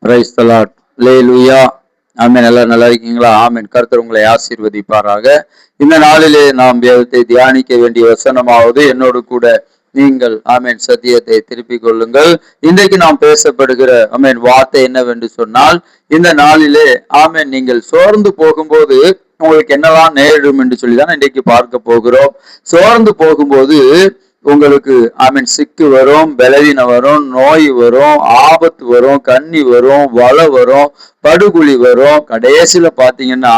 Praise the Lord. அல்லேலூயா. ஆமென். எல்லாம் நல்லா இருக்கீங்களா? ஆமென். கர்த்தர் உங்களை ஆசீர்வதிப்பாராக. இந்த நாளிலே நாம் வேதத்தை தியானிக்க வேண்டிய வசனமாவது என்னோடு கூட நீங்கள் ஆமென் சத்தியத்தை திருப்பிக் கொள்ளுங்கள். இன்றைக்கு நாம் பேசப்படுகிற ஆமென் வார்த்தை என்னவென்று சொன்னால், இந்த நாளிலே ஆமென் நீங்கள் சோர்ந்து போகும்போது உங்களுக்கு என்னெல்லாம் நேரிடும் என்று சொல்லிதான் இன்றைக்கு பார்க்க போகிறோம். சோர்ந்து போகும்போது உங்களுக்கு ஆமீன் சிக்கு வரும், பலவீனம் வரும், நோய் வரும், ஆபத்து வரும், கண்ணி வரும், வலை வரும், படுகுழி வரும். கடைசியில பாத்தீங்கன்னா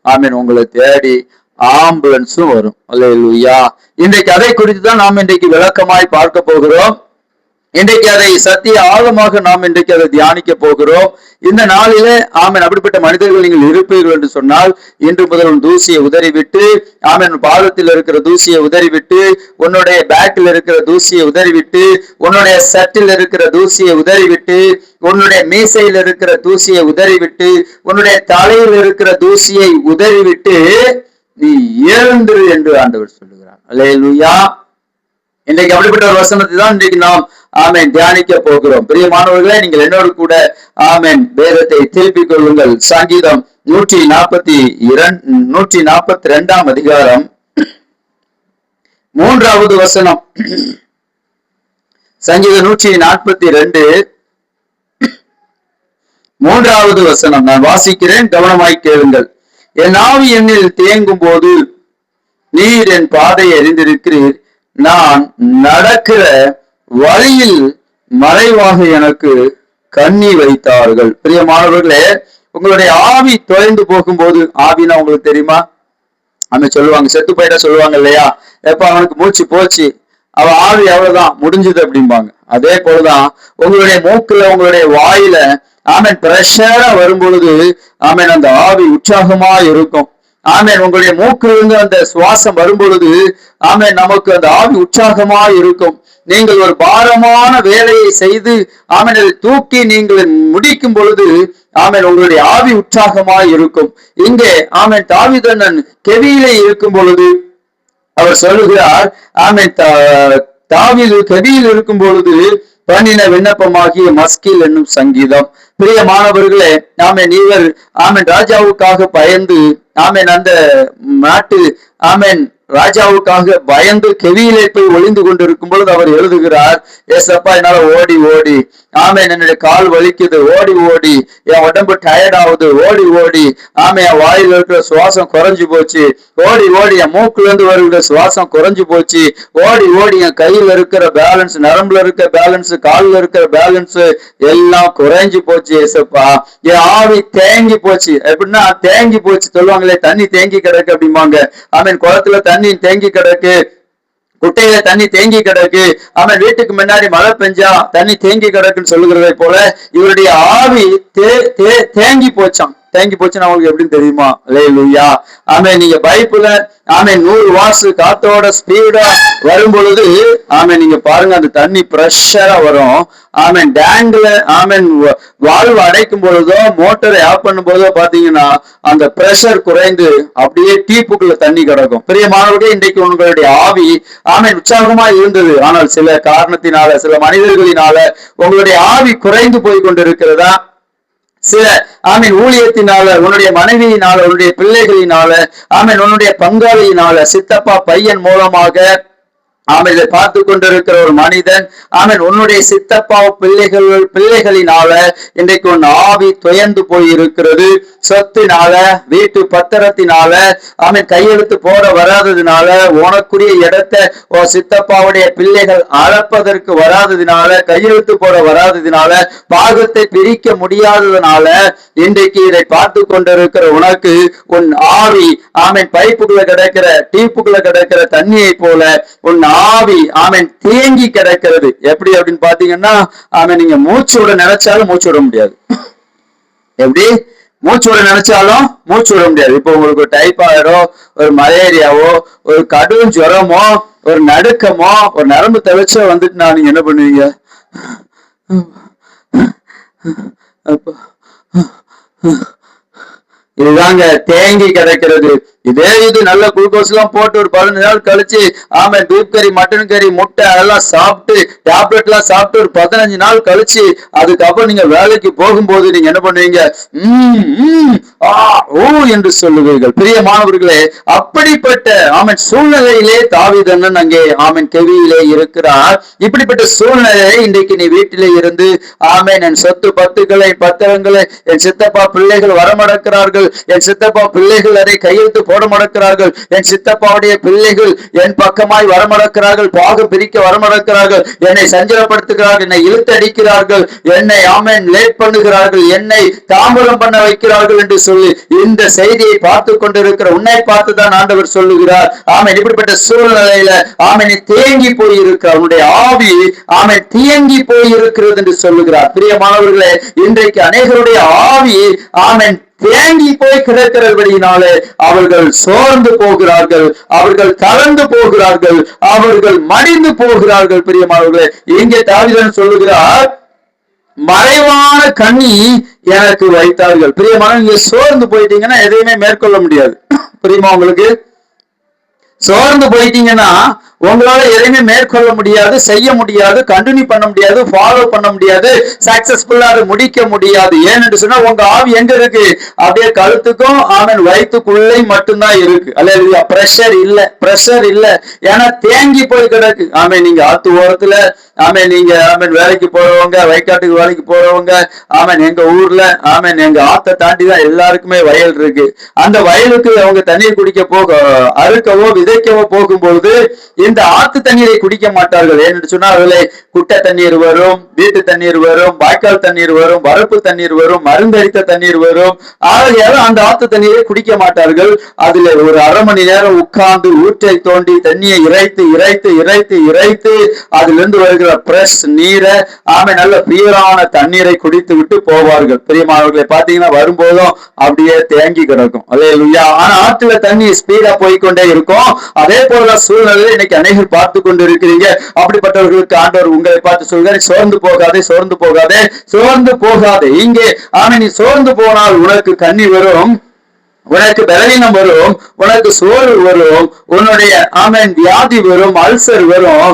ஆமீன் உங்களை தேடி ஆம்புலன்ஸும் வரும். அல்லேலூயா. இன்றைக்கு அதை குறித்து தான் நாம் இன்றைக்கு விளக்கமாய் பார்க்க போகிறோம். இன்றைக்கு அதை சத்திய ஆழமாக நாம் இன்றைக்கு அதை தியானிக்க போகிறோம். இந்த நாளிலே ஆமன் அப்படிப்பட்ட மனிதர்கள் நீங்கள் இருப்பீர்கள் என்று சொன்னால், இன்று முதல் உன் தூசியை உதறிவிட்டு ஆமன் பாதத்தில் இருக்கிற தூசியை உதறிவிட்டு, உன்னுடைய பேக்கில் இருக்கிற தூசியை உதறிவிட்டு, உன்னுடைய சட்டில் இருக்கிற தூசியை உதறிவிட்டு, உன்னுடைய மீசையில் இருக்கிற தூசியை உதறிவிட்டு, உன்னுடைய தலையில் இருக்கிற தூசியை உதறிவிட்டு நீ எழுந்திரு என்று ஆண்டவர் சொல்லுகிறார். அல்லேலூயா. இன்றைக்கு அப்படிப்பட்ட ஒரு வசனத்தை தான் இன்றைக்கு நாம் ஆமேன் தியானிக்க போகிறோம். பிரியமானவர்களே, நீங்கள் என்னோடு கூட ஆமேன் வேதத்தை திருப்பிக் கொள்ளுங்கள். சங்கீதம் 142 அதிகாரம் 3வது வசனம். சங்கீதம் 142 3வது வசனம் நான் வாசிக்கிறேன், கவனமாய் கேளுங்கள். என் ஆவி என்னில் தேங்கும் போது நீர் என் பாதையை அறிந்திருக்கிறீர். நான் நடக்கிற வழியில் மறைவாக எனக்கு கண்ணி வைத்தார்கள். பிரியமானவர்களே, உங்களுடைய ஆவி தொலைந்து போகும்போது, ஆவினா உங்களுக்கு தெரியுமா? அவன் சொல்லுவாங்க, செத்து போயிட்டா சொல்லுவாங்க இல்லையா, எப்ப அவனுக்கு மூச்சு போச்சு அவன் ஆவி அவ்வளவுதான் முடிஞ்சது அப்படிம்பாங்க. அதே போலதான் உங்களுடைய மூக்குல உங்களுடைய வாயில ஆமேன் பிரஷரா வரும் பொழுது ஆமேன் அந்த ஆவி உற்சாகமா இருக்கும். ஆமேன் உங்களுடைய மூக்கிலிருந்து அந்த சுவாசம் வரும் பொழுது ஆமேன் நமக்கு அந்த ஆவி உற்சாகமா இருக்கும். நீங்கள் ஒரு பாரமான வேலையை செய்து ஆமேன் அதை தூக்கி நீங்கள் முடிக்கும் பொழுது ஆமேன் உங்களுடைய ஆவி உற்சாகமாய் இருக்கும். இங்கே ஆமேன் தாவீதன் கெபியிலே இருக்கும் பொழுது அவர் சொல்லுகிறார், ஆமேன் தாவீது கெபியில் இருக்கும் பொழுது பண்ணின விண்ணப்பமாகிய மஸ்கில் என்னும் சங்கீதம். பிரியமானவர்களே, ஆமேன் இவர் ஆமேன் ராஜாவுக்காக பயந்து ஆமேன் அந்த நாட்டு ஆமேன் ராஜாவுக்காக பயந்து கெவியிலே போய் ஒளிந்து கொண்டிருக்கும் பொழுது அவர் எழுதுகிறார், ஏசப்பா என்னால ஓடி ஓடி ஆமேன் என்னுடைய கால் வலிக்குது, ஓடி ஓடி என் உடம்பு டயர்ட் ஆகுது, ஓடி ஓடி ஆமே என் வாயில இருக்கிற சுவாசம் குறைஞ்சு போச்சு, ஓடி ஓடி என் மூக்குல இருந்து வருகிற சுவாசம் குறைஞ்சு போச்சு, ஓடி ஓடி என் கையில இருக்கிற பேலன்ஸ், நரம்புல இருக்கிற பேலன்ஸ், காலில் இருக்கிற பேலன்ஸ் எல்லாம் குறைஞ்சு போச்சு ஏசப்பா, என் ஆவி தேங்கி போச்சு. எப்படின்னா தேங்கி போச்சு சொல்லுவாங்களே, தண்ணி தேங்கி கிடக்கு அப்படிம்பாங்க. ஆமீன் குளத்துல தண்ணி தேங்கி கிடக்கு, குட்டையில தண்ணி தேங்கி கிடக்கு, அவன் வீட்டுக்கு முன்னாடி மழை பெஞ்சா தண்ணி தேங்கி கிடக்குன்னு சொல்லுகிறதை போல இவருடைய ஆவி தேங்கி போச்சான். தேங்கி போச்சுன்னா அவங்களுக்கு எப்படின்னு தெரியுமா? அல்லேலூயா. ஆமேன். நீங்க பைப்புல ஆமேன் 100 வாட்ஸ் காத்தோட ஸ்பீடா வரும் பொழுது ஆமேன் நீங்க பாருங்க அந்த தண்ணி பிரஷரா வரும். ஆமேன் டேங்க்ல ஆமேன் வால்வு அடைக்கும் பொழுதோ மோட்டரை ஆஃப் பண்ணும் போதோ பாத்தீங்கன்னா அந்த பிரஷர் குறைந்து அப்படியே டீப்புக்குள்ள தண்ணி கிடக்கும். பிரியமானவர்களே, இன்றைக்கு உங்களுடைய ஆவி ஆமேன் உற்சாகமா இருந்தது, ஆனால் சில காரணத்தினால சில மனிதர்களினால உங்களுடைய ஆவி குறைந்து போய் கொண்டிருக்கிறதா? சில ஆமீன் ஊழியத்தினால, உன்னுடைய மனைவியினால, உன்னுடைய பிள்ளைகளினால, ஆமீன் உன்னுடைய பங்காளியினால, சித்தப்பா பையன் மூலமாக ஆமீன் இதை பார்த்து கொண்டிருக்கிற ஒரு மனிதன் ஆமீன் உன்னுடைய சித்தப்பா பிள்ளைகளினால இன்றைக்கு உன் ஆவி துயர்ந்து போய் இருக்கிறது. சொத்தினால, வீட்டு பத்திரத்தினால, ஆமீன் கையெழுத்து போட வராததுனால, உனக்குரிய இடத்தை சித்தப்பாவுடைய பிள்ளைகள் அளப்பதற்கு வராததுனால, கையெழுத்து போட வராததுனால, பாகத்தை பிரிக்க முடியாததுனால இன்றைக்கு இதை பார்த்து கொண்டிருக்கிற உனக்கு உன் ஆவி ஆமீன் பைப்புக்குள்ள கிடக்கிற டீப்புக்குள்ள கிடக்கிற தண்ணியை போல உன் ஆவி ஆமீன் தேங்கி கிடக்கிறது. எப்படி அப்படின்னு பாத்தீங்கன்னா ஆமீன் நீங்க மூச்சு விட நினைச்சாலும் மூச்சு விட முடியாது. எப்படி மூச்சு விட நினைச்சாலும் மூச்சு விட முடியாது. இப்போ உங்களுக்கு ஒரு டைபாய்டோ, ஒரு மலேரியாவோ, ஒரு கடும் ஜுரமோ, ஒரு நடுக்கமோ, ஒரு நரம்பு தளர்ச்சியோ வந்துட்டு நான் நீங்க என்ன பண்ணுவீங்க? இதுதாங்க தேங்கி கிடக்கிறது. இது நல்ல குளுக்கோஸ் எல்லாம் போட்டு ஒரு 15 நாள் கழிச்சு பீப் கறி, மட்டன் கறி, முட்டை அதெல்லாம் சாப்பிட்டு டேப்லெட் எல்லாம் சாப்பிட்டு ஒரு 15 நாள் கழிச்சு அதுக்கப்புறம் நீங்க வேலைக்கு போகும்போது நீங்க என்ன பண்ணுவீங்க? என்று சொல்லுவீர்கள். பிரியமானவர்களே, அப்படிப்பட்ட சூழ்நிலையிலே தாவீது அங்கே கெவியிலே இருக்கிறார். இப்படிப்பட்ட சூழ்நிலை இன்றைக்கு நீ வீட்டிலே இருந்து என் சொத்து பத்துக்களை பத்திரங்களை என் சித்தப்பா பிள்ளைகள் வரமடக்கிறார்கள், என் சித்தப்பா பிள்ளைகள் அதை கையெழுத்து போட மடக்கிறார்கள், என் சித்தப்பாவுடைய பிள்ளைகள் என் பக்கமாய் வரமடக்கிறார்கள், பாகம் பிரிக்க வரமடக்கிறார்கள், என்னை சஞ்சலப்படுத்துகிறார்கள், என்னை இழுத்தடிக்கிறார்கள், என்னை லேட் பண்ணுகிறார்கள், என்னை தாமதம் பண்ண வைக்கிறார்கள் என்று சொல்லி இந்த செய்தியை பார்த்து கொண்டிருக்கிற உன்னை பார்த்துதான் ஆண்டவர் சொல்லுகிறார். இப்படிப்பட்ட சூழ்நிலையில நீ தேங்கி போயிருக்கிற உன்னுடைய ஆவி தேங்கி போயிருக்கிறது என்று சொல்லுகிறார். பிரியமானவர்களே, இன்றைக்கு அநேகருடைய ஆவி தேங்கி போய் கிடக்கிறபடியினாலே அவர்கள் சோர்ந்து போகிறார்கள், அவர்கள் தளர்ந்து போகிறார்கள், அவர்கள் மடிந்து போகிறார்கள். பிரியமானவர்களே, இங்கே தாவீது சொல்லுகிறார், மறைவான கண்ணி எனக்கு வைத்தார்கள். பிரியமான, நீங்க சோர்ந்து போயிட்டீங்கன்னா எதையுமே மேற்கொள்ள முடியாது. புரியுமா உங்களுக்கு? சோர்ந்து போயிட்டீங்கன்னா உங்களால எதையுமே மேற்கொள்ள முடியாது, செய்ய முடியாது, கண்டினியூ பண்ண முடியாது, ஃபாலோ பண்ண முடியாது, சக்சஸ்ஃபுல்லா அதை முடிக்க முடியாது. ஏன்னு சொன்னா உங்க ஆவி எங்க இருக்கு? அப்படியே கழுத்துக்கும் வயிற்றுக்குள்ளே மட்டும்தான் இருக்கு. அல்ல, பிரஷர் இல்ல, பிரஷர் இல்ல. ஏன்னா தேங்கி போய் கிடக்கு. நீங்க ஆத்து ஓரத்துல நீங்க வேலைக்கு போறவங்க, வயக்காட்டுக்கு வேலைக்கு போறவங்க, எங்க ஊர்ல எங்க ஆத்தை தாண்டிதான் எல்லாருக்குமே வயல் இருக்கு. அந்த வயலுக்கு அவங்க தண்ணீர் குடிக்க போக, அறுக்கவோ விதைக்கவோ போகும்போது இந்த ஆத்து தண்ணீரை குடிக்க மாட்டார்கள். ஏன்னு சொன்னா அதுல குட்டை தண்ணீர் வரும், வீட்டு தண்ணீர் வரும், வாய்க்கால் தண்ணீர் வரும், வரப்பு தண்ணீர் வரும், மருந்தடித்த தண்ணீர் வரும். ஆகையால அந்த ஆத்து தண்ணீரை குடிக்க மாட்டார்கள். அதுல ஒரு அரை மணி நேரம் உட்கார்ந்து ஊற்றை தோண்டி தண்ணியை இறைத்து இறைத்து இறைத்து இறைத்து அதுல இருந்து வருகிற பிரஷ் நீரை நல்ல பியூரான தண்ணீரை குடித்து விட்டு போவார்கள். பெரியமானவர்களை பாத்தீங்கன்னா வரும்போதும் அப்படியே தேங்கி கிடக்கும். அல்லேலூயா. ஆனா ஆற்றுல தண்ணி ஸ்பீடா போய்கொண்டே இருக்கும். அதே போல சூழ்நிலையை இன்னைக்கு அநேகர் பார்த்து கொண்டு இருக்கிறீங்க. அப்படிப்பட்டவர்களுக்கு ஆண்டவர் உங்களை பார்த்து சொல்கிறார், சோர்ந்து போகாதே, சோர்ந்து போகாதே, சோர்ந்து போகாதே. இங்கே நீ சோர்ந்து போனால் உனக்கு கண்ணி வரும், உனக்கு பலவீனம் வரும், உனக்கு சோர்வு வரும், உன்னுடைய வியாதி வரும், அல்சர் வரும்.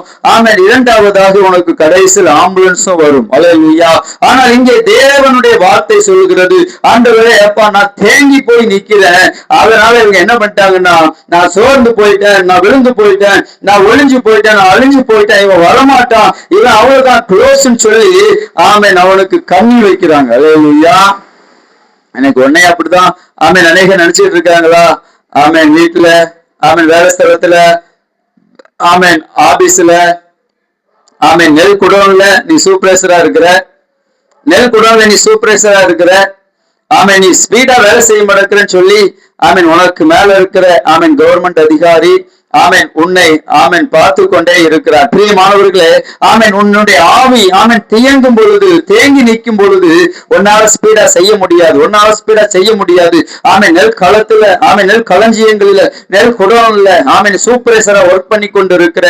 இரண்டாவதாக உனக்கு கடைசியில் ஆம்புலன்ஸும் வரும். அல்லேலூயா. ஆனால் இங்கே தேவனுடைய வார்த்தை சொல்கிறது, ஆண்டவரே அப்பா நான் தேங்கி போய் நிக்கிறேன், அதனால இவங்க என்ன பண்ணிட்டாங்கன்னா நான் சோர்ந்து போயிட்டேன், நான் விழுந்து போயிட்டேன், நான் ஒளிஞ்சு போயிட்டேன், நான் அழிஞ்சு போயிட்டேன், இவன் வரமாட்டான், இவன் அவ்வளவுதான் க்ளோஸ்ன்னு சொல்லி அவனுக்கு கண்ணி வைக்கிறாங்க. அல்லேலூயா. எனக்கு உடனே அப்படிதான் அநேக நினைச்சிட்டு இருக்காங்களா? வீட்டுல, வேலை ஸ்தலத்துல, ஆபீஸ்ல, நெல் குடோன்ல நீ சூப்பர்வைசரா இருக்கிற, நெல் குடோன்ல நீ சூப்பர்வைசரா இருக்கிற, நீ ஸ்பீடா வேலை செய்ய மாட்டேன்னு சொல்லி உனக்கு மேல இருக்கிற கவர்மெண்ட் அதிகாரி உன்னை பார்த்து கொண்டே இருக்கிறார். பிரியமானவர்களே, உன்னுடைய ஆவி தியங்கும் பொழுது, தேங்கி நிற்கும் பொழுது உன்னால ஸ்பீடா செய்ய முடியாது, உன்னால ஸ்பீடா செய்ய முடியாது. நெல் களத்துல, நெல் களஞ்சியங்களில, நெல் குடோன்ல சூப்பர்வைசரா ஒர்க் பண்ணி கொண்டு இருக்கிற,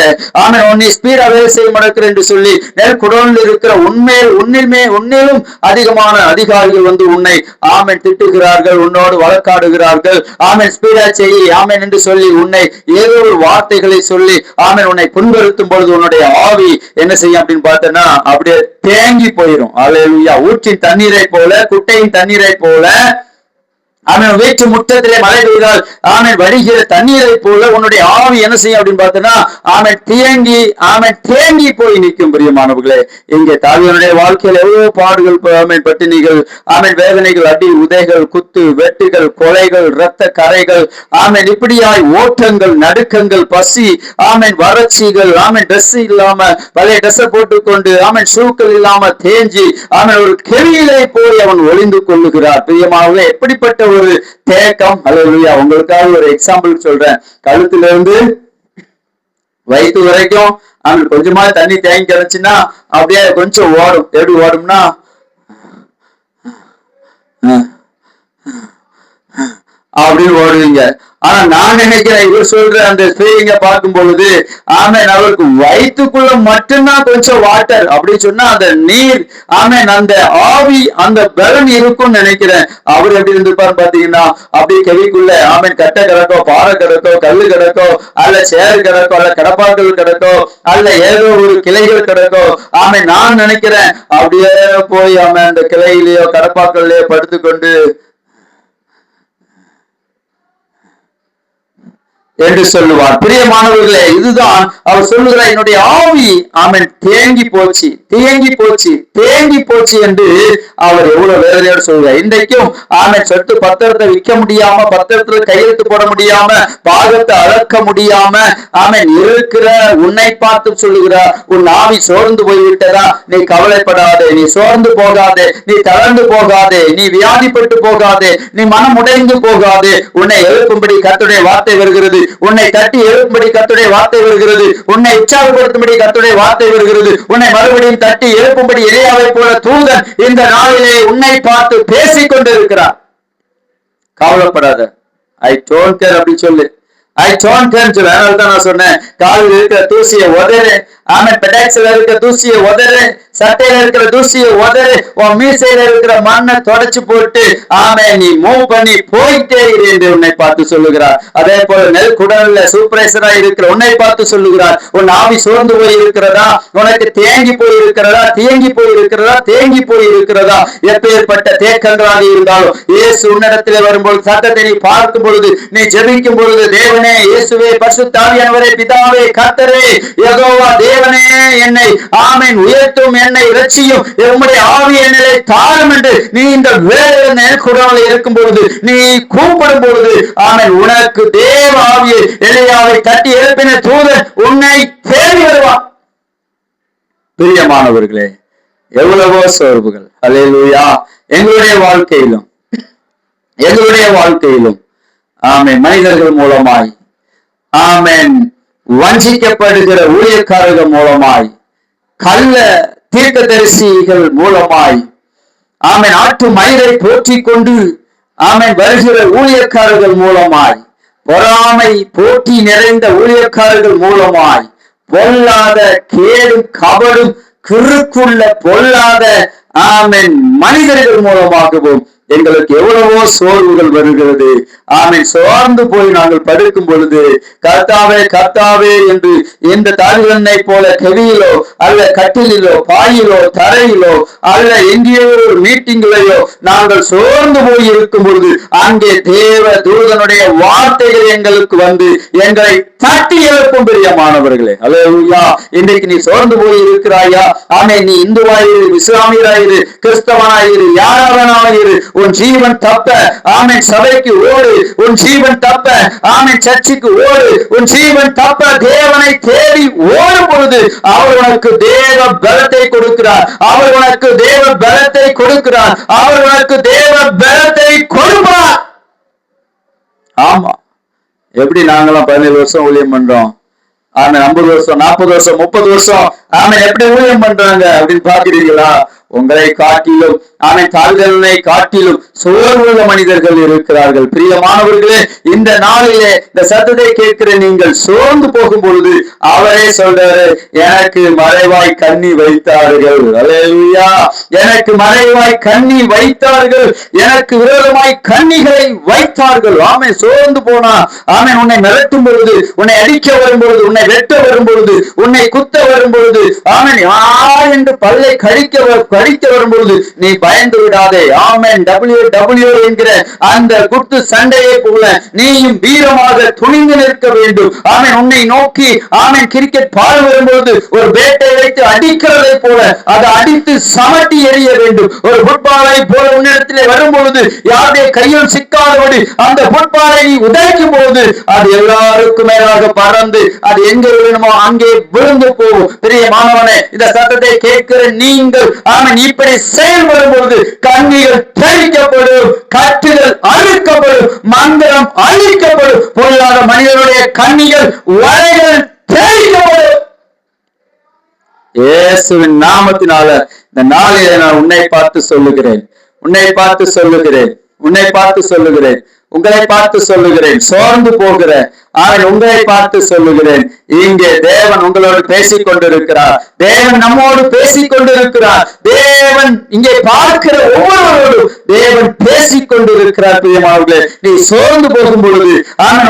உன்னை ஸ்பீடா வேலை செய்ய மாட்டேங்கிற என்று சொல்லி நெல் குடோன்ல இருக்கிற உன்னிலும் அதிகமான அதிகாரிகள் வந்து உன்னை திட்டுகிறார்கள், உன்னோடு வழக்காடுகிறார்கள். ஸ்பீடா செய்ய என்று சொல்லி உன்னை ஏதோ வார்த்தைகளை சொல்லி உன்னை புண்படுத்தும் பொழுது உன்னுடைய ஆவி என்ன செய்யும் அப்படின்னு பார்த்தனா அப்படியே தேங்கி போயிடும். அல்லேலூயா. ஊற்றின் தண்ணீரை போல, குட்டையின் தண்ணீரை போல, வீட்டு முற்றத்திலே மழை பெய்தால் வடிகிற தண்ணீரை போல உன்னுடைய ஆவி என்ன செய்யும் அப்படின்னு பார்த்தனா தேங்கி போய் நிற்கும். பிரியமானவர்களே, இங்கே தாவீதுடைய வாழ்க்கையில் எவ்வளவு பாடுகள், பட்டினிகள், வேதனைகள், அடி உதைகள், குத்து வெட்டுகள், கொலைகள், இரத்த கரைகள், இப்படியாய் ஓட்டங்கள், நடுக்கங்கள், பசி, வறட்சிகள், ட்ரெஸ் இல்லாம பழைய ட்ரெஸ் போட்டுக்கொண்டு, ஷூக்கள் இல்லாம தேஞ்சி ஒரு கெவியிலே போய் அவன் ஒளிந்து கொள்ளுகிறார். பிரியமானவர்களே, எப்படிப்பட்ட ஒரு தேக்கம். அல்லேலூயா. உங்களுக்காக ஒரு எக்ஸாம்பிள் சொல்றேன். கழுத்துல இருந்து வயிற்று வரைக்கும் கொஞ்சமா தண்ணி தேங்கி கிடைச்சுன்னா அப்படியே கொஞ்சம் ஓடும். எப்படி ஓடும்னா அப்படின்னு ஓடுவீங்க. ஆனா நான் நினைக்கிறேன் இவர் சொல்ற அந்த ஸ்பீலிங்க பார்க்கும் பொழுது ஆமேன் அவருக்கு வயிற்றுக்குள்ள மட்டும்தான் கொஞ்சம் வாட்டர் அப்படின்னு சொன்னா அந்த நீர் ஆமேன் அந்த ஆவி அந்த பலன் இருக்கும்னு நினைக்கிறேன். அவர் எப்படி இருந்திருப்பாரு பாத்தீங்கன்னா அப்படி கவிக்குள்ள ஆமேன் கட்டை கிடக்கோ, பாறை கிடக்கோ, கல்லு கிடக்கோ, அல்ல சேர் கிடக்கோ, அல்ல கடப்பாக்கள் கிடக்கோ, அல்ல ஏதோ ஒரு கிளைகள் கிடக்கோ. ஆமேன் நான் நினைக்கிறேன் அப்படியே போய் ஆமேன் அந்த கிளையிலேயோ கடப்பாக்கள்லயோ படுத்துக்கொண்டு என்று சொல்லுவார். பிரியமானவர்களே, இதுதான் அவர் சொல்லுகிறார், என்னுடைய ஆவி ஆமன் தேங்கி போச்சு, தேங்கி போச்சு, தேங்கி போச்சு என்று அவர் எவ்வளவு வேதனையோடு சொல்கிறார். இன்றைக்கும் ஆமன் சொத்து பத்திரத்தை விற்க முடியாம, பத்திரத்துல கையெழுத்து போட முடியாம, பாகத்தை அளக்க முடியாம ஆமன் இருக்கிற உன்னை பார்த்து சொல்லுகிறார், உன் ஆவி சோர்ந்து போய்விட்டதா? நீ கவலைப்படாதே, நீ சோர்ந்து போகாதே, நீ தளர்ந்து போகாதே, நீ வியாதிப்பட்டு போகாதே, நீ மனம் உடைந்து போகாதே. உன்னை எழுப்பும்படி கர்த்தருடைய வார்த்தை வருகிறது, உன்னை தட்டி எழுப்பும்படி கர்த்தருடைய வார்த்தை வருகிறது, உன்னை உற்சாகப்படுத்தும்படி கர்த்தருடைய வார்த்தை வருகிறது, உன்னை மறுபடியும் தட்டி எழுப்பும்படி எலியாவை போல தூதன் இந்த நாளிலே உன்னை பார்த்து பேசிக் கொண்டிருக்கிறார். கவலைப்படாத, ஐ டோன்ட் கேர் அப்படி சொல்லு. ஐ டோன்ட் கேர் சொல்லு. அதனால தான் நான் சொன்னேன், காலில் இருக்கிற தூசியை உதறு, ஆமன் பெடாக்ஸ்ல இருக்கிற தூசியை உதறு, சட்டையில இருக்கிற தூசியை உதறு, உன் மீசையில இருக்கிற மண்ணை தொடச்சு போட்டு ஆமே நீ மூவ் பண்ணி போயிட்டே இரு என்று உன்னை பார்த்து சொல்லுகிறார். அதே போல நெல் குடல்ல சூப்பர்வைசரா இருக்கிற உன்னை பார்த்து சொல்லுகிறார், உன் ஆவி சோர்ந்து போய் இருக்கிறதா? உனக்கு தேங்கி போய் இருக்கிறதா? தேங்கி போய் இருக்கிறதா? தேங்கி போய் இருக்கிறதா? எப்பேற்பட்ட தேக்கங்களாக இருந்தாலும் இயேசு உன்னிடத்திலே வரும்போது, சத்தத்தை நீ பார்க்கும் பொழுது, நீ ஜெபிக்கும் பொழுது, தேவனே, இயேசுவே, பரிசுத்த ஆவியானவரே, பிதாவே, கர்த்தரே, யெகோவா தேவனே, என்னை ஆமென் உயர்த்தும், என்னை இரட்சியும், உம்முடைய ஆவி என்னை தாரும் என்று நீ இந்த வேளையில் குரலில் இருக்கும் பொழுது, நீ கூப்பிடும் பொழுது ஆமென் உனக்கு தேவ ஆவியை எலியாவை தட்டி எழுப்பின தூதன் உன்னை தேடி வருவான். பிரியமானவர்களே, எவ்வளவோ சோர்வுகள் அல்லேலூயா எங்களுடைய வாழ்க்கையிலும் ஆமென் மனிதர்கள் மூலமாய் ஆமென் வஞ்சிக்கப்படுகிற ஊழியக்காரர்கள் மூலமாய், கள்ள தீர்க்கதரிசிகள் மூலமாய், ஆமென் ஆட்டு மயிரை போற்றிக் கொண்டு ஆமென் வருகிற ஊழியக்காரர்கள் மூலமாய், பொறாமை போட்டி நிறைந்த ஊழியக்காரர்கள் மூலமாய், பொல்லாத கேடும் கபடும் கிறுக்குள்ள பொல்லாத ஆமென் மனிதர்கள் மூலமாகவும் எங்களுக்கு எவ்வளவோ சோர்வுகள் வருகிறது. ஆமென் சோர்ந்து போய் நாங்கள் படுக்கும் பொழுது, கர்த்தாவே கர்த்தாவே என்று இந்த தாழ்வெண்ணை போல கெவியிலோ அல்ல கட்டிலோ பாயிலோ தரையிலோ அல்ல எங்கேயோ ஒரு மீட்டிங்கிலையோ நாங்கள் சோர்ந்து போய் இருக்கும் பொழுது, அங்கே தேவ தூதனுடைய வார்த்தைகள் எங்களுக்கு வந்து எங்களை தட்டி எழுப்பும். பிரியமானவர்களே, அல்லேலூயா. இன்றைக்கு நீ சோர்ந்து போய் இருக்கிறாயா? ஆமென், நீ இந்துவாயிரு, இஸ்லாமியராயிரு, கிறிஸ்தவனாயிரு, யாராவனாயிரு, உன் ஜீவன் தப்ப ஆமென் சபைக்கு ஓடு, உன் ஜீவன் தப்ப ஆமென் சர்ச்சுக்கு ஓடு, உன் ஜீவன் தப்ப தேவனை தேடி ஓடும் பொழுது அவர் உனக்கு தேவ பலத்தை கொடுக்கிறார், அவர் உனக்கு தேவ பலத்தை கொடுக்கிறார், அவர் உனக்கு தேவ பலத்தை கொடுப்பார். ஆமா, எப்படி நாங்களாம் 17 வருஷம் ஊழியம் பண்றோம், ஆமென் 50 வருஷம் 40 வருஷம் 30 வருஷம் ஆமென் எப்படி ஊழியம் பண்றாங்க அப்படின்னு பாக்குறீங்களா? உங்களை காட்டிலும் ஆமென் தாழ்தலை காட்டிலும் சோர்வுள்ள மனிதர்கள் இருக்கிறார்கள். பிரியமானவர்களே, இந்த நாளிலே இந்த சத்தத்தை கேட்கிற நீங்கள் சோர்ந்து போகும் பொழுது அவரே சொல்றாரு, எனக்கு மறைவாய் கண்ணி வைத்தார்கள். அல்லேலூயா. எனக்கு மறைவாய் கண்ணி வைத்தார்கள், எனக்கு விரோதமாய் கண்ணிகளை வைத்தார்கள். ஆமென். சோர்ந்து போனா ஆமென் உன்னை மிரட்டும் பொழுது, உன்னை அடிக்க வரும் பொழுது, உன்னை வெட்ட வரும் பொழுது, உன்னை குத்த வரும் பொழுது, ஆமென் என்று பல்லை கடிக்க வரும் பொழுது நீ பயந்து விடாதே. ஆமென். WW என்கிற அந்த குத்து சண்டையை போல நீயும் வீரமாக துணிந்து நிற்க வேண்டும். ஆமென். உன்னை நோக்கி ஆமென் கிரிக்கெட் பால் வரும்போது ஒரு பேட்டை வைத்து அடிக்கிறதை போல அதை அடித்து சமட்டி எறிய வேண்டும். ஒரு ஃபுட்பாலை போல உன்னிடத்திலே வரும் பொழுது யாருடைய கையில் சிக்காதபடி அந்த ஃபுட்பாலை நீ உதைக்கும் பொழுது அது எல்லாருக்கும் மேலாக பறந்து அது எங்க வேணுமோ அங்கே விழுந்து போகும். பெரிய மாணவனே, இந்த சத்தத்தை கேட்கிற நீங்கள் ஆமென் இப்படி செயல்படும் பொழுது கண்ணிகள் தெளிக்கப்படும், கட்டுகள் அழிக்கப்படும், மந்திரம் அழிக்கப்படும், பொல்லாத மனிதனுடைய கண்ணிகள் வலைகள் தெளிக்கப்படும். இயேசுவின் நாமத்தினால இந்த நாளிலே நான் உன்னை பார்த்து சொல்லுகிறேன், உன்னை பார்த்து சொல்லுகிறேன், உன்னை பார்த்து சொல்லுகிறேன். உங்களை பார்த்து சொல்லுகிறேன். சோர்ந்து போகிற உங்களை பார்த்து சொல்லுகிறேன், இங்கே தேவன் உங்களோடு பேசிக் கொண்டிருக்கிறார். தேவன் நம்மோடு பேசிக் கொண்டிருக்கிறார். தேவன் இங்கே பார்க்கிற ஒவ்வொருவரோடும் தேவன் பேசிக் கொண்டிருக்கிறார். பிரியமானவர்களே, நீ சோர்ந்து போகும் பொழுது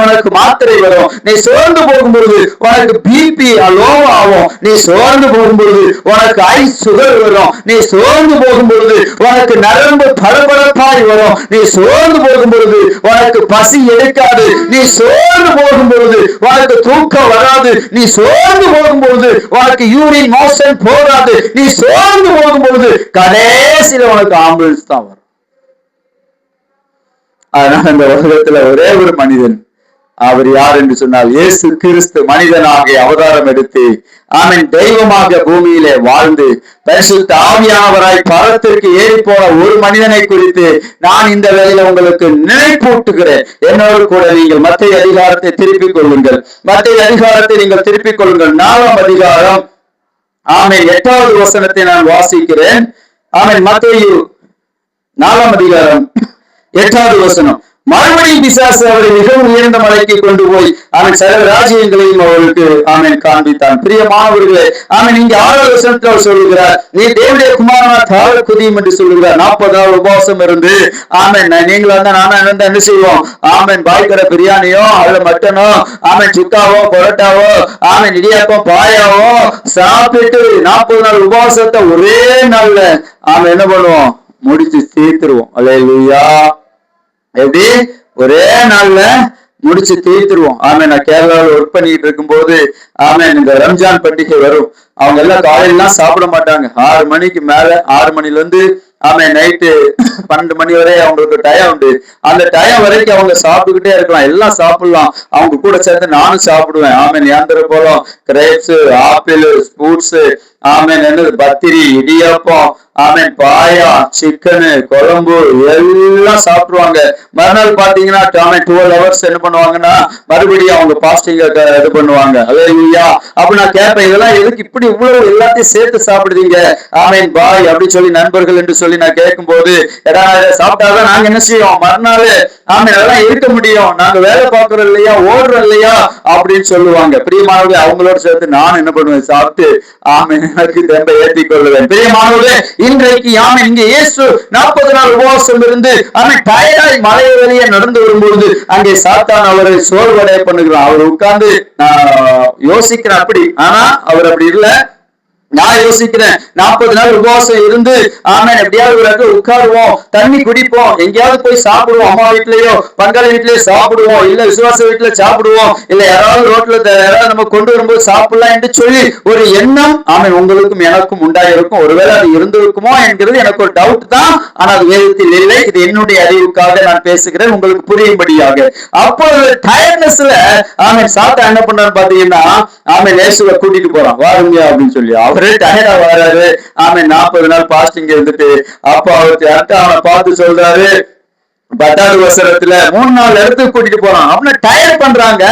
உனக்கு மாத்திரை வரும். நீ சோர்ந்து போகும் பொழுது உனக்கு பிபி லோ ஆகும். நீ சோர்ந்து போகும் பொழுது உனக்கு சுகர் வரும். நீ சோர்ந்து போகும் பொழுது உனக்கு நரம்பு படபடப்பாய் வரும். நீ சோர்ந்து போகும் பொழுது உனக்கு பசி எடுக்காது. நீ சோர்ந்து போகும் பொழுது உனக்கு தூக்கம் வராது. நீ சோர்ந்து போகும் பொழுது உனக்கு யூரின் மோஷன் போகாது. நீ சோர்ந்து போகும் பொழுது கடைசியில உனக்கு ஆம்புலன்ஸ் தான் வரும். அதனால இந்த உலகத்துல ஒரே ஒரு மனிதன், அவர் யார் என்று சொன்னால் இயேசு கிறிஸ்து மனிதனாக அவதாரம் எடுத்து தெய்வமாக பூமியிலே வாழ்ந்து பரிசுத்த ஆவியானவராய் பரத்திற்கு ஏறி போன ஒரு மனிதனை குறித்து நான் இந்த வேளையில உங்களுக்கு நினைப்பூட்டுகிறேன். என்னோடு கூட நீங்கள் மத்தேயு அதிகாரத்தை திருப்பிக் கொள்ளுங்கள். மத்தேயு அதிகாரத்தை நீங்கள் திருப்பிக் கொள்ளுங்கள். 4ஆம் அதிகாரம் 8வது வசனத்தை நான் வாசிக்கிறேன். மத்தேயு 4ஆம் அதிகாரம் 8வது வசனம். மறுபடியும் பிசாசு அவரை மிகவும் உயர்ந்த மலைக்கு கொண்டு போய் சகல ராஜ்யங்களையும் அவருக்கு காண்பித்தான். பிரியமானவர்களே, இங்க 6வது வசனத்தில் அவர் சொல்லுகிறார், நீ தேவனுடைய குமாரனா தாழ குதியும் என்று சொல்லுகிறார். 40 நாள் உபவாசம் இருந்து நீங்கள் நானும் என்ன செய்வோம்? பாய்கர பிரியாணியோ அதுல மட்டனோ சுக்காவோ பரோட்டாவோ இடியாப்பம் பாயாவோ சாப்பிட்டு 40 நாள் உபவாசத்தை ஒரே நாள்ல என்ன பண்ணுவோம்? முடிச்சு தீர்த்துருவோம். அல்லேலூயா. எப்படி? ஒரே நாள்ல முடிச்சு தீர்த்துருவோம். நான் கேரளாவில் ஒர்க் பண்ணிட்டு இருக்கும் போது இந்த ரம்ஜான் பண்டிகை வரும். அவங்க எல்லாம் காலையெல்லாம் சாப்பிட மாட்டாங்க. 6 மணிக்கு மேல 6 மணில இருந்து நைட்டு 12 மணி வரை அவங்களுக்கு டயம் உண்டு. அந்த டயம் வரைக்கும் அவங்க சாப்பிட்டுக்கிட்டே இருக்கலாம். எல்லாம் சாப்பிடலாம். அவங்க கூட சேர்ந்து நானும் சாப்பிடுவேன். ஏந்திர போலம், கிரேப்ஸ், ஆப்பிள், ஃப்ரூட்ஸ், என்னது பத்திரி, இடியாப்பம், பாயா, சிக்கனு, குழம்பு எல்லாம் சாப்பிடுவாங்க. மறுநாள் பாத்தீங்கன்னா 12 hours என்ன பண்ணுவாங்கன்னா மறுபடியும் அவங்க பாஸ்டிங் இது பண்ணுவாங்க. அல்லேலூயா. அப்ப நான் கேட்பேன், இதெல்லாம் எதுக்கு இப்படி இவ்வளவு எல்லாத்தையும் சேர்த்து சாப்பிடுறீங்க? பாய் அப்படி சொல்லி நண்பர்கள் என்று சொல்லி நான் கேட்கும் போது, சாப்பிட்டாதான் நாங்க என்ன செய்வோம்? மறுநாள் அதெல்லாம் இருக்க முடியும். நாங்க வேலை பார்க்கறோம் இல்லையா, ஓடுறோம் இல்லையா அப்படின்னு சொல்லுவாங்க. பிரியமானவர்களே, அவங்களோட சேர்த்து நான் என்ன பண்ணுவேன்? சாப்பிட்டு எனக்கு தெம்ப ஏற்றிக் கொள்ளுவேன். பிரியமானவர்களே, இன்றைக்கு இங்க இயேசு 40 நாள் உபவாசம் இருந்து டயர்டாய் மலை வழியே நடந்து வரும்பொழுது அங்கே சாத்தான் அவரை சோர்வடைய பண்ணுகிறான். அவர் உட்கார்ந்து யோசிக்கிறேன் அப்படி, ஆனா அவர் அப்படி இல்ல. நான் யோசிக்கிறேன், 40 நாள் உபவாசம் இருந்து எப்படியாவது உட்காருவோம், தண்ணி குடிப்போம், எங்கேயாவது போய் சாப்பிடுவோம், அம்மா வீட்லயோ பங்காளி வீட்லயோ சாப்பிடுவோம், இல்ல விசுவாச வீட்டுல சாப்பிடுவோம், இல்ல யாராவது ரோட்ல யாராவது நம்ம கொண்டு வரும்போது சாப்பிடலாம் என்று சொல்லி ஒரு எண்ணம் உங்களுக்கும் எனக்கும் உண்டாயிருக்கும். ஒருவேளை அது இருந்திருக்குமோ என்கிறது எனக்கு ஒரு டவுட் தான். ஆனால் அது வேதத்தில் இல்லை. இது என்னுடைய அறிவுக்காக நான் பேசுகிறேன், உங்களுக்கு புரியும்படியாக. அப்பொழுது டயர்ட்னஸ்ல சாப்பிட்டா என்ன பண்றான்னு பாத்தீங்கன்னா இயேசுவை கூட்டிட்டு போறான், வாருங்க அப்படின்னு சொல்லி. அவரே டயர்டா வராரு. 40 நாள் பாஸ்டிங் இருந்துட்டு அப்ப அவர் அவனை பார்த்து சொல்றாரு, 10வது வசனத்துல 3 நாள் இடத்துக்கு கூட்டிட்டு போறான். அவனை டயர் பண்றாங்க.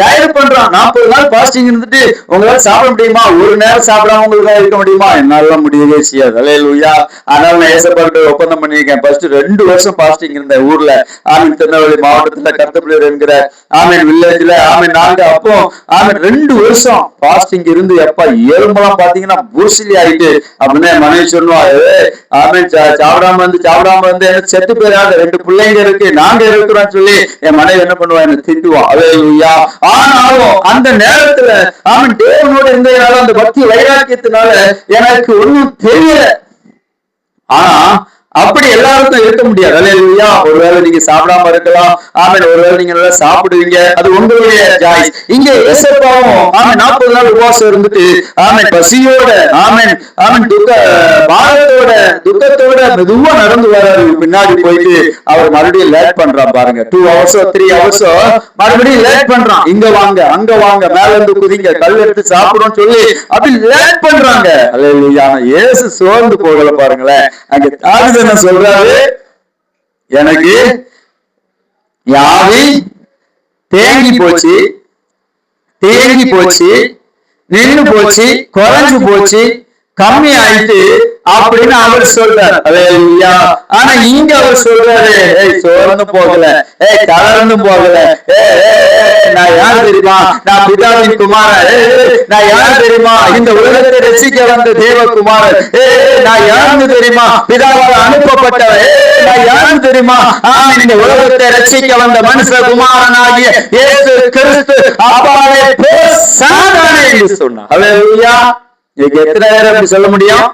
40 நாள் பாஸ்டிங் இருந்துட்டு உங்களால சாப்பிட முடியுமா? ஒரு நேரம் சாப்பிடாம உங்களுக்கு இருக்க முடியுமா? என்னால முடியவே செய்யாது. அல்லேலூயா. அதனால நான் ஏசப்பாட்டு ஒப்பந்தம் பண்ணிருக்கேன். ஃபர்ஸ்ட் 2 வருஷம் பாஸ்டிங் இருந்தேன் ஊர்ல. திருநெல்வேலி மாவட்டத்துல கருத்தப்பள்ளி என்கிற வில்லேஜ்ல. நாங்க அப்போ 2 வருஷம் பாஸ்டிங் இருந்து எப்ப எறும்பெல்லாம் பாத்தீங்கன்னா பூசிலி ஆயிட்டு அப்படின்னு மனைவி சொல்லுவா, சாப்பிடாம வந்து எனக்கு செத்து போயிடாத, 2 பிள்ளைங்க இருக்கு, நாங்க இருக்கிறோம் சொல்லி என் மனைவி என்ன பண்ணுவா, என்ன திட்டுவான். அல்லேலூயா. ஆனாலும் அந்த நேரத்துல தேவனோட இருந்ததுனால, அந்த பக்தி வைராக்கியத்தினால எனக்கு ஒண்ணும் தெரியல. ஆனா அப்படி எல்லாருக்கும் இருக்க முடியாது. அல்லேலூயா. ஒருவேளை நீங்க சாப்பிடாம இருக்கலாம். ஒருவேளை நீங்க நல்லா சாப்பிடுவீங்க, அது உங்களுடைய சாய்ஸ். இங்க ஏசப்பாவும் 40 நாள் உபவாசம் இருந்துட்டு பசியோட பாரத்தோட துக்கத்தோட மெதுவா நடந்து வராரு. பின்னாடி போயிட்டு அவர் மறுபடியும் லேட் பண்றான் பாருங்க. 2 hours 3 hours மறுபடியும் லேட் பண்றான். இங்க வாங்க, அங்க வாங்க, மேல இருந்து குதிங்க, கல் எடுத்து சாப்பிடும் சொல்லி அப்படி லேட் பண்றாங்க. அல்லேலூயா. இயேசு சோர்ந்து போகல பாருங்களேன். அங்க என்ன சொல்றாரு, எனக்கு யாவி தேங்கி போச்சு, நின்று போச்சு, குறைஞ்சு போச்சு, கம்மி ஆயிட்டு அப்படின்னு அவர் சொல்றார். அல்லேலூயா. ஆனா இங்க அவர் சொல்றாரு, சோர்ந்து போகல, தளர்ந்து போகல, நான் யார் தெரியுமா, நான் பிதாவின் குமாரன், நான் யார் தெரியுமா, இந்த உலகத்தை ரசிக்க வந்த தேவகுமாரன், நான் யாருன்னு தெரியுமா, பிதாவால் அனுப்பப்பட்டவர், நான் யாருன்னு தெரியுமா, இந்த உலகத்தை ரசிக்க வந்த மனுஷ குமாரனாகிய இயேசு கிறிஸ்து அப்பாவே சாதாரண என்று சொன்னார். அல்லேலூயா. இதுக்கு எத்தனை நேரம் அப்படி சொல்ல முடியும்?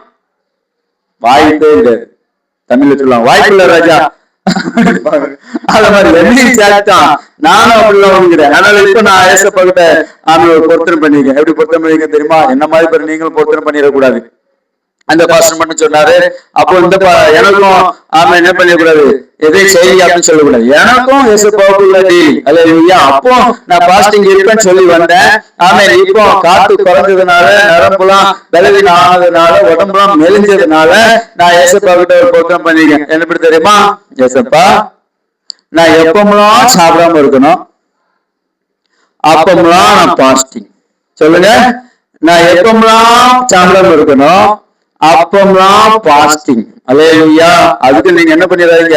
வாய்ப்பே இல்லை. தமிழ்ல சொல்லலாம், வாய்ப்புள்ள ராஜா. அத மாதிரி சேர்த்தான். நானும் அப்படிலாம். அதனால இப்ப நான் ஏசப்பகிட்ட பொருத்தனை பண்ணிருக்கேன். எப்படி பொருத்தனை பண்ணிருக்கேன் தெரியுமா? என்ன மாதிரி நீங்களும் பொருத்தனை பண்ணிடக்கூடாது. அந்த பாஸ்டர் மட்டும் சொன்னாரு. அப்போ இந்த எனக்கும் ஆமா என்ன பண்ணிடக்கூடாது, எதை செய்தி அப்படின்னு சொல்லக்கூடாது. எனக்கும் ஏசப்பாவுக்குள்ள டீல். அல்லேலூயா. அப்போ நான் பாஸ்டிங் இருப்பேன்னு சொல்லி வந்தேன். ஆமா இப்போ காத்து குறைஞ்சதுனால, நரம்புலாம் பலவீனம் ஆனதுனால, உடம்புலாம் மெலிஞ்சதுனால நான் ஏசப்பா கிட்ட ஒரு பொருத்தம் பண்ணிருக்கேன். என்ன எப்படி தெரியுமா? ஏசப்பா, நான் எப்பமெல்லாம் சாப்பிடாம இருக்கணும், அப்பமெல்லாம் நான் பாஸ்டிங். சொல்லுங்க, நான் எப்பமெல்லாம் சாப்பிடாம இருக்கணும், அப்பமெல்லாம் பாஸ்டிங். அல்லேலூயா. அதுக்கு நீங்க என்ன பண்ணிடுறாங்க,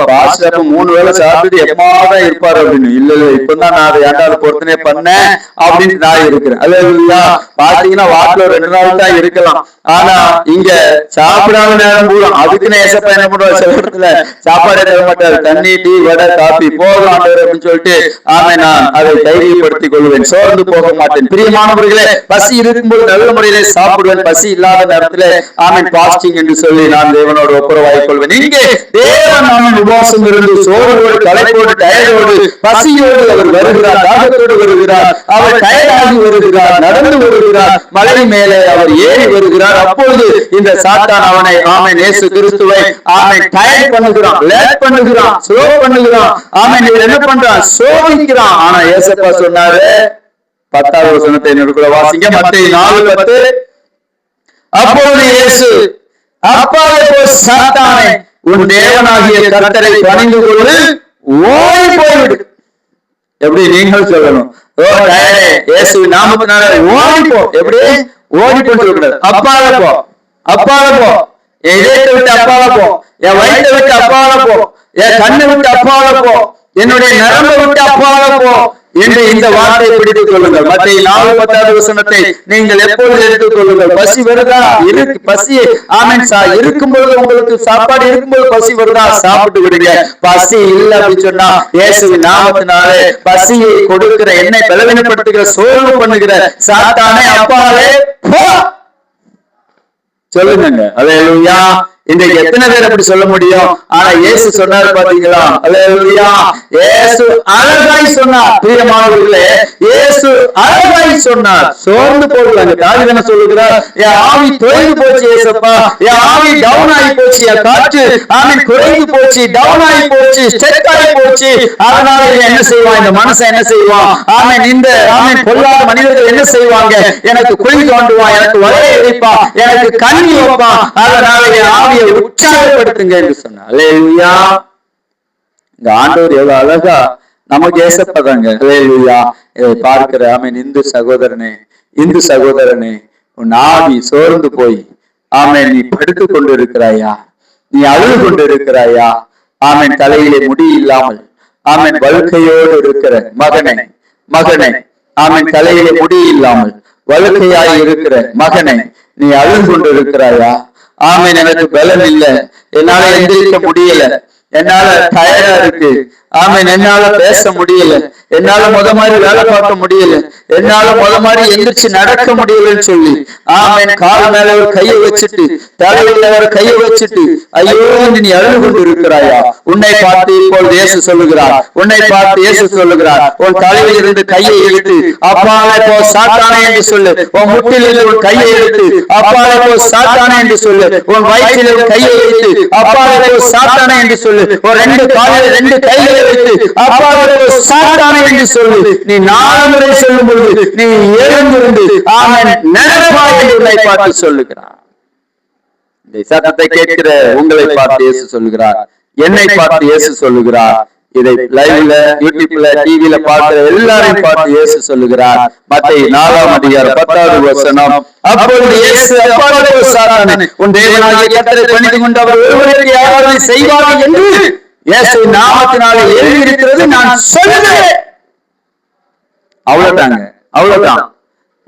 பாஸ்டர் அப்ப 3 வேளை சாப்பிட்டுட்டு எப்பமாதான் இருப்பாரு அப்படின்னு. இல்ல இப்பதான் நான் அதை ஏண்டாவது பொருத்தனை பண்ணேன் அப்படின்னு நான் இருக்கிறேன். அல்லேலூயா. பாத்தீங்கன்னா வாரத்துல 2 நாள் தான் இருக்கலாம். ஆனா இங்க சாப்பிடாத நேரம் கூட அதுக்குன்னு ஏசப்பா என்ன பண்ணுவாரு, சில இடத்துல சாப்பாடே தர மாட்டாரு. தண்ணி, டீ, வடை, காபி போதும் அப்படின்னு சொல்லிட்டு நான் அதை தைரியப்படுத்திக் கொள்வேன். சோர்ந்து போக மாட்டேன். பிரியமானவர்களே, பசி இருக்கும்போது நல்ல முறையிலே சாப்பிடுவேன். பசி இல்லாத நேரத்துல பாஸ்டிங் என்று சொல்லி நான் தேவனோடு ஒப்புரவாகிக் கொள்வேன். இங்கே தேவன் உபவாசம் இருந்து சோர்வோடு, களைப்போடு, டயர்டோடு, பசியோடு அவர் வருகிறார், தாகத்தோடு வருகிறார், அவர் டயர்டாகி வருகிறார், நடந்து வருகிறார், மலை மேலே அவர் ஏறி வருகிறார். அப்பொழுது இந்த சாத்தான் அவனை இயேசு கிறிஸ்துவை டயர்ட் பண்ணுகிறான், லேட் பண்ணுகிறான், ஸ்லோ பண்ணுகிறான். இவர் என்ன பண்றான், சோதிக்கிறான். ஆனா ஏசப்பா சொன்னாரு, 10வது வசனத்தை என்னோட கூட வாசிங்க. மத்தேயு 4:10. அப்பொழுது இயேசு, அப்பாவே சாத்தானே, உன் தேவனாகிய கர்த்தரை பணிந்து கொண்டு ஓடி போய்விடு. எப்படி நீங்கள் சொல்லணும், இயேசு நாமத்தினால ஓடிப்போ. எப்படி ஓடிப்போன்னு சொல்லக்கூடாது. அப்பால போ, அப்பால போ, என் இதயத்தை விட்டு அப்பால போ, என் வயிற்றை விட்டு அப்பால போ, என் கண்ணை விட்டு அப்பால போ, என்னுடைய நரம்பை விட்டு அப்பால போ என்று இந்த வார்த்தையை பிடித்துக் கொள்ளுங்கள். மத்தேயு 4:10 வசனத்தை நீங்கள் எப்பொழுது எடுத்துக் கொள்ளுங்கள். பசி வருதா? பசி இருக்கும்போது, உங்களுக்கு சாப்பாடு இருக்கும்போது பசி வருதா? சாப்பிட்டு விடுங்க. பசி இல்லை அப்படின்னு சொன்னா இயேசுவின் நாமத்தினாலே பசியை கொடுக்கிற, என்னை பலவீனப்படுத்துகிற, சோர்வு பண்ணுகிற சாத்தானே அப்பாலே போ சொல்லுங்க. அல்லேலூயா. இன்றைக்கு எத்தனை பேர் அப்படி சொல்ல முடியும்? ஆனா இயேசு சொன்னார் பாத்தீங்களா? அல்லேலூயா. இயேசு அழகாய் சொன்னார். பிரியமானவர்களே, இயேசு அழகாய் சொன்னார். சோர்ந்து போடுவாங்க. தாவீது என்ன சொல்லுகிறார், என் ஆவி தொய்ந்து போச்சு ஏசப்பா, என் ஆவி டவுன் ஆகி போச்சு, என் காற்று குறைந்து போச்சு, டவுன் ஆகி போச்சு, ஸ்டெக் ஆகி போச்சு. அதனால என்ன செய்வான் இந்த மனுஷன், என்ன செய்வான்? இந்த பொல்லாத மனிதர்கள் என்ன செய்வாங்க? எனக்கு குழி தோண்டுவான், எனக்கு வலையை வைப்பான், எனக்கு கண்ணி வைப்பான். அதனால என் ஆவி உற்சாகப்படுத்துங்க என்று சொன்னார். அல்லேலூயா. இந்த ஆண்டவர் எவ்வளவு அழகா நமக்கு ஏசப்பதாங்க. அல்லேலூயா. இதை பார்க்கிற இந்து சகோதரனே, இந்து சகோதரனே, உன் ஆவி சோர்ந்து போய் நீ படுத்துக் கொண்டு இருக்கிறாயா? நீ அழுது கொண்டு இருக்கிறாயா? தலையிலே முடி இல்லாமல் வழுக்கையோடு இருக்கிற மகனே, மகனே, தலையிலே முடி இல்லாமல் வழுக்கையாய் இருக்கிற மகனே, நீ அழுது கொண்டு இருக்கிறாயா? எனக்கு பலம் இல்ல, என்னால எந்திரிக்க முடியல, என்னால டயர்டா இருக்கு, என்னால பேச முடியல, என்னால மாதிரி வேலை பார்க்க முடியல, என்னால மாதிரி எந்திரிச்சு நடக்க முடியலன்னு சொல்லி கால மேல ஒரு கையை வச்சுட்டு, தலையில ஒரு கையை வச்சுட்டு, ஐயோ நீ அழுது கொண்டு இருக்கிறாயா? உன்னை பார்த்து இப்போது இயேசு சொல்லுகிறார், உன்னை பார்த்து இயேசு சொல்லுகிறார், உன் தலையில் இருந்து கையை எடுத்து அப்பாலே போ சாத்தானே என்று சொல்லு. உன் முட்டிலிருந்து உன் கையை எடுத்து அப்பாலே போ சாத்தானே என்று சொல்லு. உன் வயிற்றில் ஒரு கையை எடுத்து அப்பாலே போ சாத்தானே என்று சொல்லு. ஒரு 2 காலில் 2 கைகளை வைத்து அப்பாலே போ சாத்தானே என்று சொல்லு. நீ 4 முறை சொல்லும் பொழுது நீ எழுந்திருந்து நடப்பாய் என்று உன்னை பார்த்து சொல்லுகிறார். இந்த சத்தத்தை கேட்கிற உங்களை பார்த்து இயேசு சொல்லுகிறார், என்னை பார்த்து இயேசு சொல்லுகிறார், இதை லைவ்ல, யூடியூப்ல, டிவில பார்க்கிற எல்லாரையும் பார்த்து இயேசு சொல்லுகிறார். மத்தேயு 4:10 அப்பொழுது இயேசு, அப்பாலே சாத்தானே, உன் தேவனாகிய கர்த்தரை பணிந்து கொண்டு அவர் ஒருவருக்கு ஆராதனை செய்வார்கள் என்று இயேசு நாமத்தினாலே எழுதியிருக்கிறது நான் சொல்லுகிறேன். அவ்வளவுதாங்க, அவ்வளவுதான்.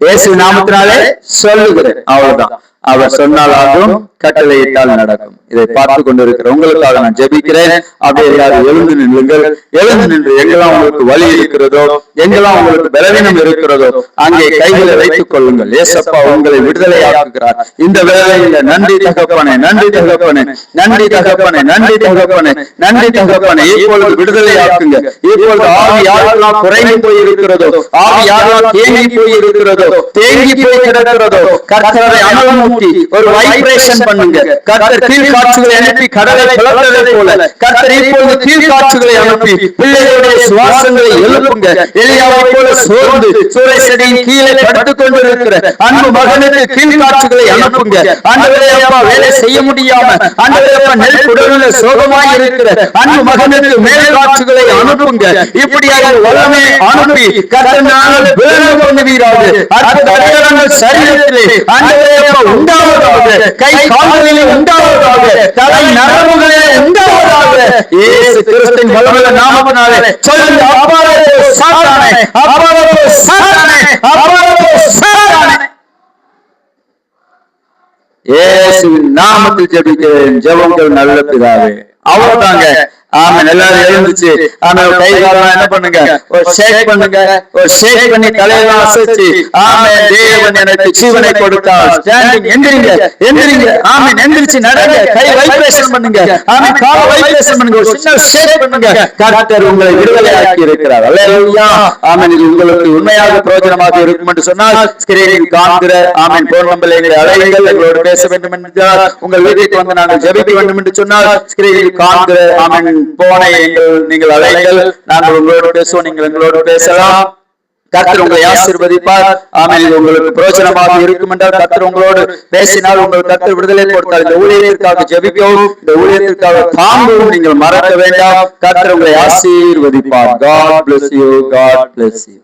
இயேசு நாமத்தினாலே சொல்லுகிறேன், அவ்வளவுதான். அவர் சொன்னாலும் கட்டளையிட்டால் நடக்கும். இதை பார்த்து கொண்டிருக்கிற உங்களுக்காக நான் ஜெபிக்கிறேன். அப்படியே எல்லாரும் எழுந்து நின்றுங்கள். எழுந்து நின்று எங்கெல்லாம் உங்களுக்கு வலி இருக்கிறதோ, எங்கெல்லாம் உங்களுக்கு பலவீனம் இருக்கிறதோ அங்கே கைகளை வைத்துக் கொள்ளுங்கள். ஏசப்பா உங்களை விடுதலையாக்குகிறார். இந்த வேளையில நன்றி தகப்பனே, நன்றி தகப்பனே, நன்றி தகப்பனே, நன்றி தகப்பனே, நன்றி தகப்பனே. இப்பொழுது விடுதலையாக்குங்க. இப்பொழுது ஆவி யாரெல்லாம் குறைந்து போய் இருக்கிறதோ, ஆவி யாரெல்லாம் தேங்கி போய் இருக்கிறதோ, தேங்கி போய் கிடக்கிறதோ, கர்த்தரை அனலமூட்டி ஒரு வைப்ரேஷன் பண்ணுங்க. கர்த்தர் கீழ்காட்சிகளை அனுப்பி கடலை பிளந்ததை போல கர்த்தர் இப்பொழுது கீழ்காட்சிகளை அனுப்பி பிள்ளைகளுடைய சுவாசங்களை எழுப்புங்க. எலியாவை போல சோர்ந்து சூறை செடியின் கீழே படுத்துக் கொண்டிருக்கிற அன்பு மகனுக்கு கீழ்காட்சிகளை அனுப்புங்க. ஆண்டவரே அப்பா, வேலை செய்ய முடியாம ஆண்டவரே அப்பா நெல் குடலில் சோகமாய் இருக்கிற அன்பு மகனுக்கு மேல் காட்சிகளை அனுப்புங்க. இப்படியாக வல்லமை அனுப்பி கர்த்தர் நாங்கள் வேலை பண்ணுவீராக. அற்புத அடையாளங்கள் சரீரத்திலே ஆண்டவரே அப்பா உண்டாவதாக, கை கால்களிலே உண்டாவதாக, தலை நரம்புகளிலே உண்டாவதாக. இயேசு கிறிஸ்துவின் வல்லமையுள்ள நாமத்தினாலே சொல்லுங்க, அப்பாலே சாத்தானே, அப்பாலே சாத்தானே, அப்பாலே சாத்தானே. இயேசுவின் நாமத்தில் ஜெபிக்கிறேன். ஜெபங்கள் நல்ல பிதாவே. அவ்வளவுதாங்க. ஆமென். எல்லாரும் எழுந்துச்சு ஆமென். கை காலெல்லாம் என்ன பண்ணுங்க, ஒரு ஷேக் பண்ணுங்க. ஒரு ஷேக் பண்ணி தலையெல்லாம் அசைச்சு ஆமென். தேவன் எனக்கு ஜீவனை கொடுத்தார். ஸ்டாண்டிங், எந்திரிங்க, எந்திரிங்க. ஆமென். எந்திரிச்சு நடங்க. கை வைப்ரேஷன் பண்ணுங்க. ஆமென். கால் வைப்ரேஷன் பண்ணுங்க. ஒரு சின்ன ஷேக் பண்ணுங்க. கர்த்தர் உங்களை விடுதலையாக்கி இருக்கிறார். அல்லேலூயா. ஆமென். இது உங்களுக்கு உண்மையாக பிரயோஜனமாக இருக்கும் என்று சொன்னால் ஸ்கிரீனில் காண்கிற ஆமென் போன் நம்பரை அழையுங்கள். எங்களோடு பேச வேண்டும் என்றால், உங்கள் வீட்டுக்கு வந்து நாங்கள் ஜெபிக்க வேண்டும் என்று சொன்னால் ஸ்கிரீனில் காண்கிற ஆமென் போனை நீங்கள் அழைங்கள். நாங்கள் உங்களோடு பேசுவோம், நீங்கள் எங்களோடு பேசலாம். கர்த்தர் உங்களை ஆசீர்வதிப்பார். ஆமென். இது உங்களுக்கு பிரயோஜனமாக இருக்கும் என்றால் கர்த்தர் உங்களோடு பேசினால், உங்கள் கர்த்தர் விடுதலை கொடுத்தால் இந்த ஊழியத்திற்காக ஜெபிக்கவும், இந்த ஊழியத்திற்காக தாங்கவும் நீங்கள் மறக்க வேண்டாம். கர்த்தர் உங்களை ஆசீர்வதிப்பார். God bless you. God bless you.